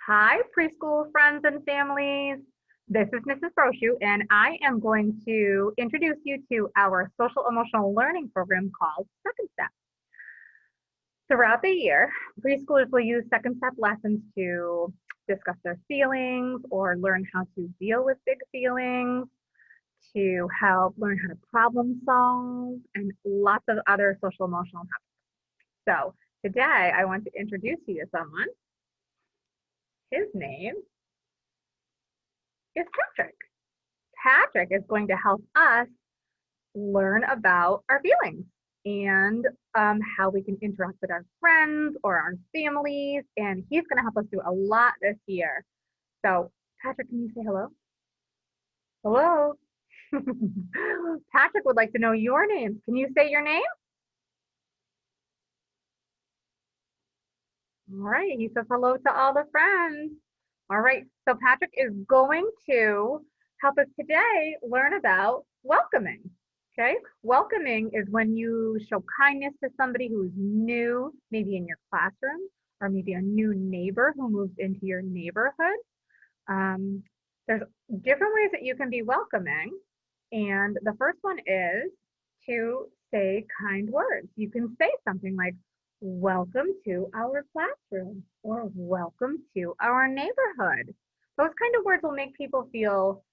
Hi, preschool friends and families. This is Mrs. Brochu, and I am going to introduce you to our social emotional learning program called Second Step. Throughout the year, preschoolers will use Second Step lessons to discuss their feelings or learn how to deal with big feelings, to help learn how to problem solve, and lots of other social emotional topics. So today, I want to introduce you to someone. His name is Patrick. Patrick is going to help us learn about our feelings and how we can interact with our friends or our families. And he's going to help us do a lot this year. So, Patrick, can you say hello? Hello. Patrick would like to know your name. Can you say your name? All right. He says hello to all the friends. All right. So, Patrick is going to help us today learn about welcoming. Okay. Welcoming is when you show kindness to somebody who's new, maybe in your classroom, or maybe a new neighbor who moves into your neighborhood. Um, there's different ways that you can be welcoming. And the first one is to say kind words. You can say something like, welcome to our classroom or welcome to our neighborhood. Those kind of words will make people feel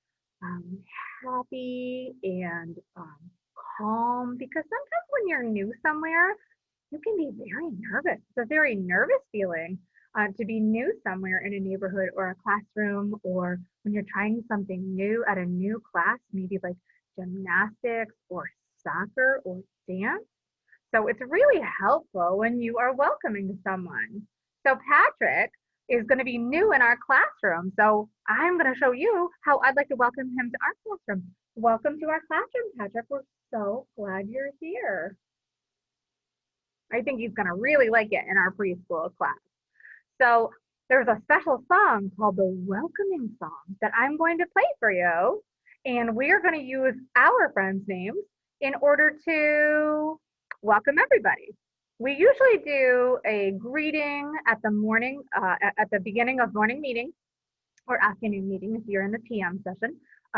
um, happy and calm because sometimes when you're new somewhere, you can be very nervous. It's a very nervous feeling to be new somewhere in a neighborhood or a classroom, or when you're trying something new at a new class, maybe like gymnastics or soccer or dance. So it's really helpful when you are welcoming someone. So Patrick is going to be new in our classroom. So I'm going to show you how I'd like to welcome him to our classroom. Welcome to our classroom, Patrick. We're so glad you're here. I think he's going to really like it in our preschool class. So there's a special song called the Welcoming Song that I'm going to play for you. And we are going to use our friends' names in order to welcome everybody. We usually do a greeting at the beginning of morning meeting or afternoon meeting if you're in the PM session.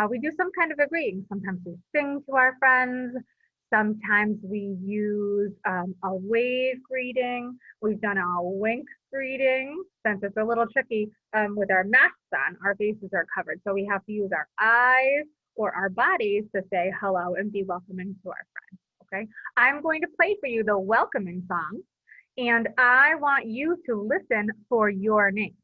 We do some kind of a greeting. Sometimes we sing to our friends. Sometimes we use a wave greeting. We've done a wink greeting since it's a little tricky with our masks on. Our faces are covered. So we have to use our eyes or our bodies to say hello and be welcoming to our friends. Okay. I'm going to play for you the welcoming song, and I want you to listen for your name.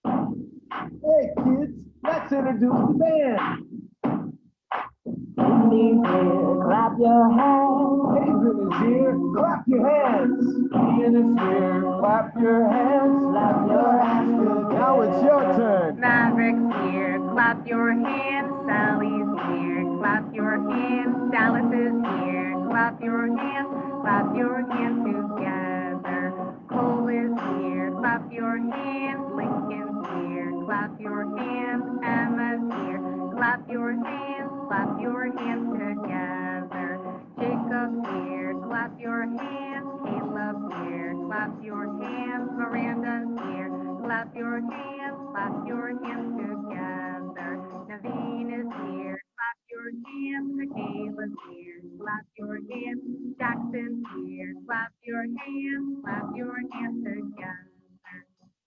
Hey kids, let's introduce the band. Cindy's here, clap your hands. Adrian is here, clap your hands. Ian is here, clap your hands. Slap your hands together. Now it's your turn. Maverick's here, clap your hands. Sally's here, clap your hands. Dallas is here, clap your hands. Clap your hands together. Cole is here, clap your hands. Lincoln's here, clap your hands. Emma's here, clap your hands. Clap your hands together. Jacob's here, clap your hands. Caleb's here, clap your hands. Miranda's here, clap your hands. Clap your hands together. Naveen is here, clap your hands. Michaela's here, clap your hands. Jackson's here, clap your hands. Clap your hands together.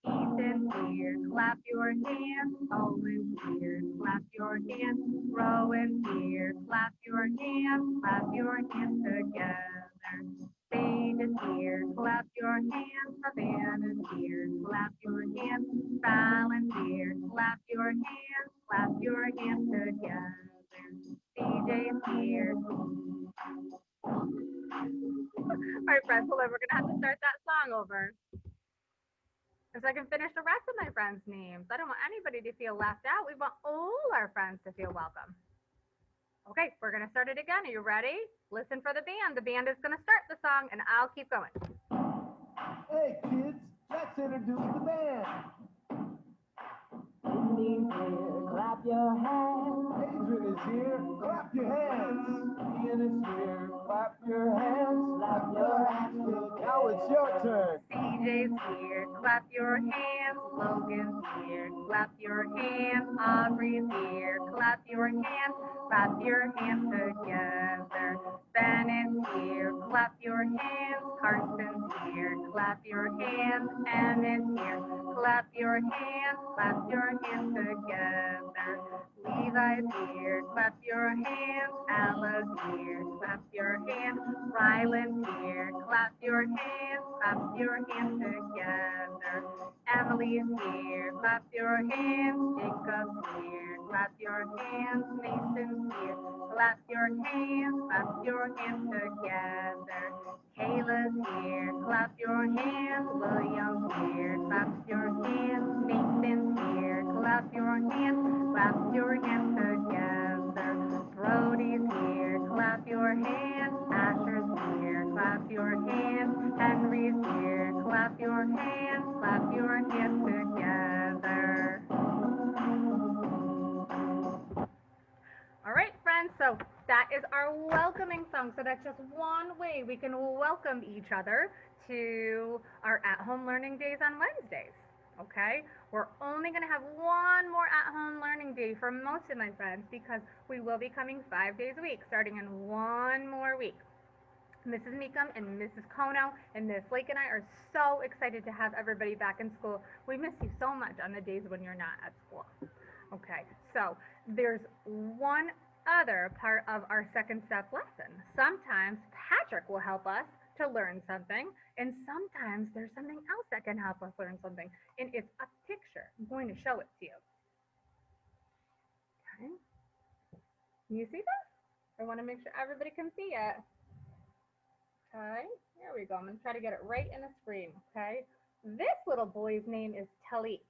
Ethan's here, clap your hands. Owen's here, clap your hands. Rowan's here, clap your hands. Clap your hands together. Spade is here, clap your hands. Savannah's here, clap your hands. Fallon's here, clap your hands. Clap your hands together. CJ's here. All right, friends, hold on. We're going to have to start that song over. So I can finish the rest of my friends' names. I don't want anybody to feel left out. We want all our friends to feel welcome. Okay, we're going to start it again. Are you ready? Listen for the band. The band is going to start the song, and I'll keep going. Hey kids, let's introduce the band. Cindy's here, clap your hands. Adrian is here, clap your hands. Ian is here, clap your hands. Slap your Now it's your turn. CJ's here, clap your hands. Logan's here, clap your hands. Aubrey's here, clap your hands. Clap your hands together. Ben is here, clap your hands. Carson's here, clap your hands. Emmett's here, clap your hands. Clap your hands together. Levi's here, clap your hands. Ella's here, clap your hands. Ryland's here, clap your hands. Clap your hands together. Emily's here, clap your hands. Jacob's here, clap your hands. Mason's here, clap your hands. Clap your hands together. Kayla's here, clap your hands. William's here, clap your hands. Nathan's here, clap your hands. Clap your hands together. Brody's here, clap your hands. Asher's here, clap your hands. Henry's here, clap your hands. Clap your hands together. All right, friends, so that is our welcoming song. So that's just one way we can welcome each other to our at-home learning days on Wednesdays. Okay, we're only going to have one more at-home learning day for most of my friends because we will be coming 5 days a week, starting in one more week. Mrs. Meekum and Mrs. Kono and Miss Lake and I are so excited to have everybody back in school. We miss you so much on the days when you're not at school. Okay, so there's one other part of our second step lesson. Sometimes Patrick will help us to learn something, and sometimes there's something else that can help us learn something, and it's a picture. I'm going to show it to you. Okay, can you see this? I want to make sure everybody can see it. Okay, there we go. I'm going to try to get it right in the screen, okay? This little boy's name is Talik.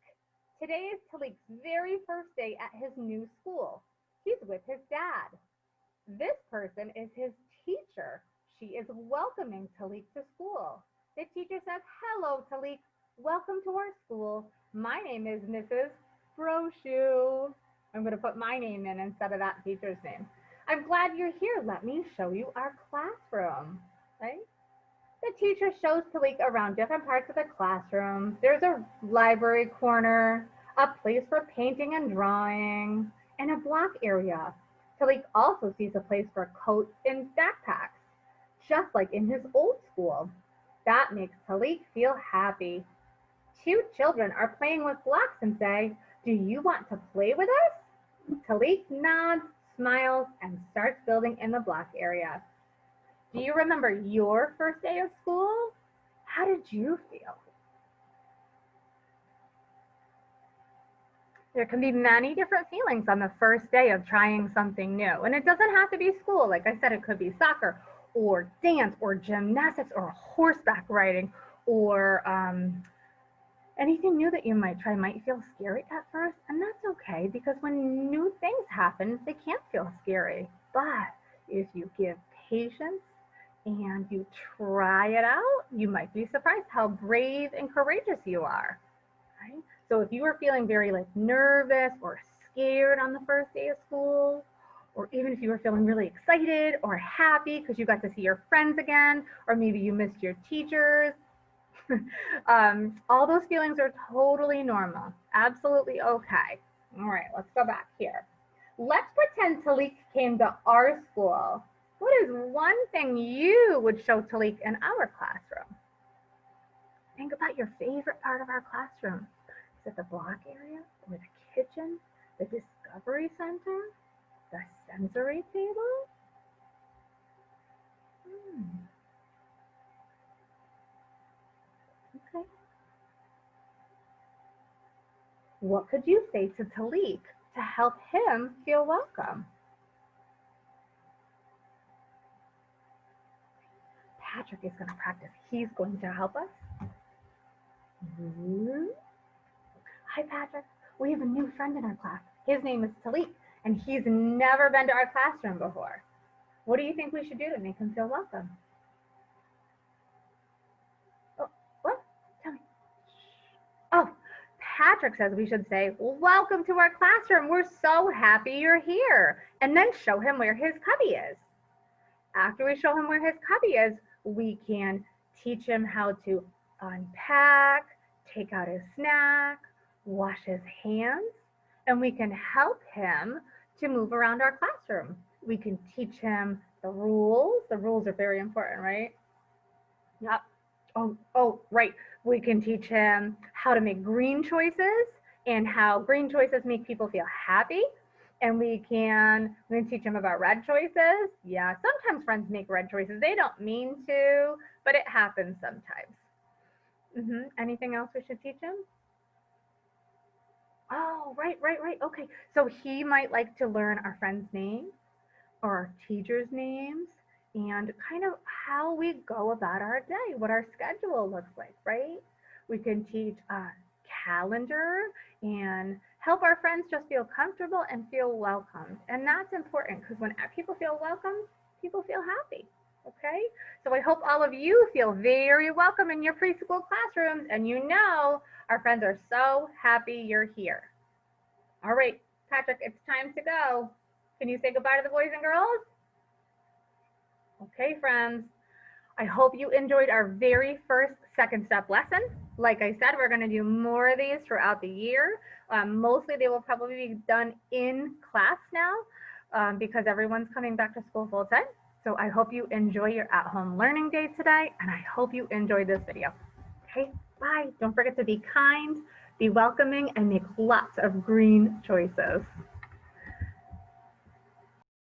Today is Talik's very first day at his new school. He's with his dad. This person is his teacher. She is welcoming Talik to school. The teacher says, "Hello, Talik. Welcome to our school. My name is Mrs. Brochu." I'm going to put my name in instead of that teacher's name. "I'm glad you're here. Let me show you our classroom." Right? The teacher shows Talik around different parts of the classroom. There's a library corner, a place for painting and drawing, and a block area. Talik also sees a place for coats and backpacks, just like in his old school. That makes Talik feel happy. Two children are playing with blocks and say, "Do you want to play with us?" Talik nods, smiles, and starts building in the block area. Do you remember your first day of school? How did you feel? There can be many different feelings on the first day of trying something new. And it doesn't have to be school. Like I said, it could be soccer or dance or gymnastics or horseback riding or anything new that you might try might feel scary at first. And that's okay because when new things happen, they can't feel scary. But if you give patience and you try it out, you might be surprised how brave and courageous you are. Right? So if you were feeling very nervous or scared on the first day of school, or even if you were feeling really excited or happy because you got to see your friends again, or maybe you missed your teachers, all those feelings are totally normal, absolutely okay. All right, let's go back here. Let's pretend Talik came to our school. What is one thing you would show Talik in our classroom? Think about your favorite part of our classroom. Is it the block area, or the kitchen, the discovery center, the sensory table? Okay. What could you say to Talik to help him feel welcome? Patrick is going to practice. He's going to help us. Hi, Patrick. We have a new friend in our class. His name is Talik, and he's never been to our classroom before. What do you think we should do to make him feel welcome? Oh, what? Tell me. Oh, Patrick says we should say, "Welcome to our classroom. We're so happy you're here." And then show him where his cubby is. After we show him where his cubby is, we can teach him how to unpack, take out his snack, wash his hands, and we can help him to move around our classroom. We can teach him the rules. The rules are very important, right? Yep. Oh, right. We can teach him how to make green choices and how green choices make people feel happy. And we can teach him about red choices. Yeah, sometimes friends make red choices. They don't mean to, but it happens sometimes. Anything else we should teach him? Oh, right. Okay. So he might like to learn our friends' names or our teachers' names and kind of how we go about our day, what our schedule looks like, right? We can teach a calendar and help our friends just feel comfortable and feel welcomed. And that's important because when people feel welcome, people feel happy. Okay, so I hope all of you feel very welcome in your preschool classrooms and you know our friends are so happy you're here. All right, Patrick, it's time to go. Can you say goodbye to the boys and girls? Okay, friends. I hope you enjoyed our very first second step lesson. Like I said, we're going to do more of these throughout the year. Mostly they will probably be done in class now because everyone's coming back to school full time. So I hope you enjoy your at-home learning day today, and I hope you enjoyed this video. Okay, bye. Don't forget to be kind, be welcoming, and make lots of green choices.